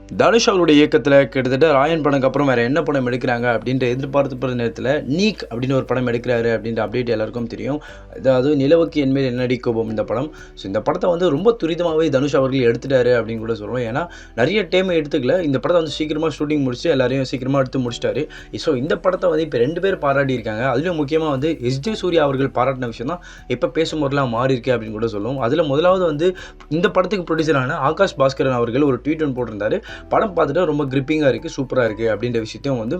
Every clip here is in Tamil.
தனுஷ் அவருடைய இயக்கத்தில் கிட்டத்தட்ட ராயன் படம்க்கு அப்புறம் வேறு என்ன படம் எடுக்கிறாங்க அப்படின்ற எதிர்பார்த்து நேரத்தில் நீக் அப்படின்னு ஒரு படம் எடுக்கிறாரு அப்படின்ற அப்டேட் எல்லாருக்கும் தெரியும். அதாவது நிலவுக்கு என்மேல் என்னடி கோபம் இந்த படம். ஸோ இந்த படத்தை வந்து ரொம்ப துரிதமாகவே தனுஷ் அவர்கள் எடுத்துட்டாரு அப்படின்னு கூட சொல்லுவோம். ஏன்னா நிறைய டைம் எடுத்துக்கல, இந்த படத்தை வந்து சீக்கிரமாக ஷூட்டிங் முடிச்சு எல்லாரையும் சீக்கிரமாக எடுத்து முடிச்சிட்டாரு. ஸோ இந்த படத்தை வந்து இப்போ 2 பேர் பாராட்டியிருக்காங்க. அதுலேயும் முக்கியமாக வந்து எஸ்ஜே சூர்யா அவர்கள் பாராட்டின விஷயம் தான் இப்போ பேசும்போதெல்லாம் மாறி இருக்கு அப்படின்னு கூட சொல்லுவோம். அதில் முதலாவது வந்து இந்த படத்துக்கு ப்ரொடியூசரான ஆகாஷ் பாஸ்கரன் அவர்கள் ஒரு ட்வீட் ஒன்று போட்டிருந்தாரு. படம் பார்த்துட்டு ரொம்ப கிரிப்பிங்காக இருக்குது, சூப்பராக இருக்குது அப்படின்ற விஷயத்தையும் வந்து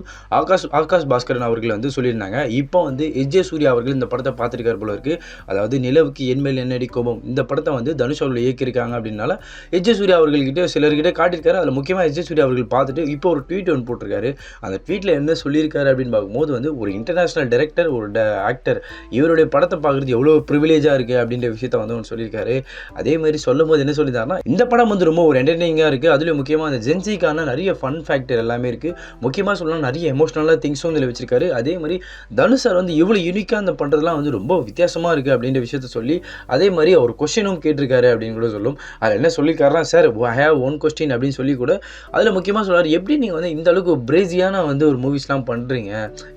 ஆகாஷ் பாஸ்கரன் அவர்கள் வந்து சொல்லியிருந்தாங்க. இப்போ வந்து எஸ்ஜே சூர்யா அவர்கள் இந்த படத்தை பார்த்துருக்காரு போல இருக்குது. அதாவது நிலவுக்கு என்மேல் என்னடி கோபம் இந்த படத்தை வந்து தனுஷ் அவர்கள் இயக்கியிருக்காங்க அப்படின்னால எஸ்ஜே சூர்யா அவர்கள்கிட்ட சிலர்கிட்ட காட்டியிருக்காரு. அதில் முக்கியமாக எஸ்ஜே சூர்யா அவர்கள் பார்த்துட்டு இப்போ ஒரு ட்வீட் ஒன்று போட்டிருக்காரு. அந்த ட்வீட்டில் என்ன சொல்லியிருக்காரு அப்படின்னு பார்க்கும்போது வந்து ஒரு இன்டர்நேஷனல் டைரக்டர், ஒரு ஆக்டர், இவருடைய படத்தை பார்க்குறது எவ்வளோ ப்ரிவிலேஜாக இருக்குது அப்படின்ற விஷயத்த வந்து ஒன்று சொல்லியிருக்காரு. அதே மாதிரி சொல்லும் போது என்ன சொல்லியிருந்தாருன்னா, இந்த படம் வந்து ரொம்ப ஒரு என்டர்டெய்னிங்காக இருக்குது. அதுலேயும் முக்கியமாக அந்த ஜென்சிக்கான நிறைய ஃபன் ஃபேக்டர் எல்லாமே இருக்குது. முக்கியமாக சொல்லலாம் நிறைய எமோஷனலாக திங்ஸும் இதில் வச்சிருக்காரு. அதே மாதிரி தனுஷ் சார் வந்து இவ்வளோ யூனிக்காக அந்த பண்ணுறதுலாம் வந்து ரொம்ப வித்தியாசமாக இருக்குது அப்படின்ற விஷயத்த சொல்லி அதே மாதிரி அவர் கொஸ்டினும் கேட்டிருக்காரு அப்படின்னு கூட சொல்லும். அதில் என்ன சொல்லியிருக்காருனா, sir I have one question அப்படின்னு சொல்லி கூட அதில் முக்கியமாக சொல்கிறார், எப்படி நீங்கள் வந்து இந்த அளவுக்கு பிரேசியான வந்து ஒரு மூவிஸ்லாம் பண்ணுறீங்க,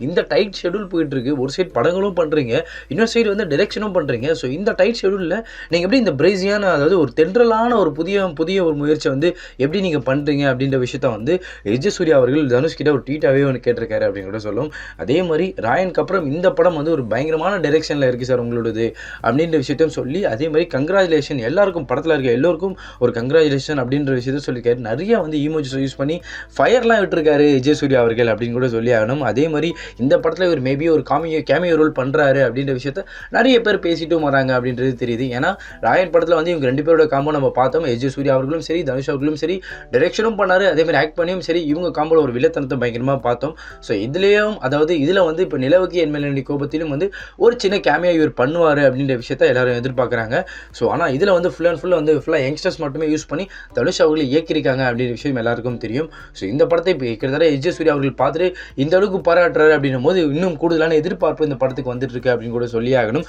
இந்த டைட் ஷெடியூல் போயிட்டுருக்கு, ஒரு சைடு படங்களும் பண்ணுறீங்க, இன்னொரு சைடு வந்து டைரெக்ஷனும் பண்ணுறீங்க. ஸோ இந்த டைட் ஷெடியூலில் நீங்கள் எப்படி இந்த பிரேசியான, அதாவது ஒரு தென்றலான ஒரு புதிய ஒரு முயற்சியை வந்து எப்படி நீங்கள் பண்ணுறீங்க அப்படின்ற விஷயத்த வந்து எஸ்ஜே சூர்யா அவர்கள் தனுஷ் கிட்ட ஒரு ட்வீட்டாகவே ஒன்று கேட்டிருக்காரு அப்படின்னு கூட சொல்லும். அதே மாதிரி ராயனுக்கு அப்புறம் இந்த படம் வந்து ஒரு பயங்கரமான டைரெக்ஷனில் இருக்குது சார் உங்களோடது அப்படின்ற விஷயத்தையும் சொல்லி அதே மாதிரி கங்க்ராச்சுலேஷன் எல்லாருக்கும், படத்தில் இருக்க எல்லோருக்கும் ஒரு கங்க்ராச்சுலேஷன் அப்படின்ற விஷயத்த சொல்லியிருக்காரு. நிறைய வந்து ஈமோஜிஸ் யூஸ் பண்ணி ஃபயர்லாம் விட்டுருக்காரு எஸ்ஜே சூர்யா அவர்கள் அப்படின்னு கூட சொல்லி ஆகணும். அதே மாதிரி இந்த படத்தில் இவர் மேபி ஒரு கேமியோ ரோல் பண்ணுறாரு அப்படின்ற விஷயத்த நிறைய பேர் பேசிட்டும் வராங்க அப்படின்றது தெரியுது. ஏன்னா ராயன் படத்தில் வந்து இவங்க 2 பேரோட காம்போ நம்ம பார்த்தோம். எஸ்ஜே சூர்யா அவர்களும் சரி, தனுஷ் அவர்களும் சரி டைரெக்ஷனும் பண்ணார், அதே மாதிரி ஆக்ட் பண்ணியும் சரி, இவங்க காம்போல ஒரு வில்லத்தனத்தை பயங்கரமாக பார்த்தோம். ஸோ இதுலேயும் அதாவது இதில் வந்து இப்போ நிலவுக்கு என்மேல் என்னடி கோபத்திலும் வந்து ஒரு சின்ன கேமியா இவர் பண்ணுவார் அப்படின்ற விஷயத்த எல்லாரும் எதிர்பார்க்குறாங்க. ஸோ ஆனால் இதில் வந்து ஃபுல்லாக யங்ஸ்டர்ஸ் மட்டுமே யூஸ் பண்ணி தனுஷ் அவர்கள் இயக்கியிருக்காங்க அப்படின்ற விஷயம் எல்லாருக்கும் தெரியும். ஸோ இந்த படத்தை இப்போ கிட்டத்தட்ட எஸ்ஜே சூர்யா அவர்கள் பார்த்துட்டு இந்த அளவுக்கு பாராட்டுறாரு அப்படின்னும் போது இன்னும் கூடுதலான எதிர்பார்ப்பு இந்த படத்துக்கு வந்துட்டு இருக்கு அப்படின்னு கூட சொல்லி ஆகணும்.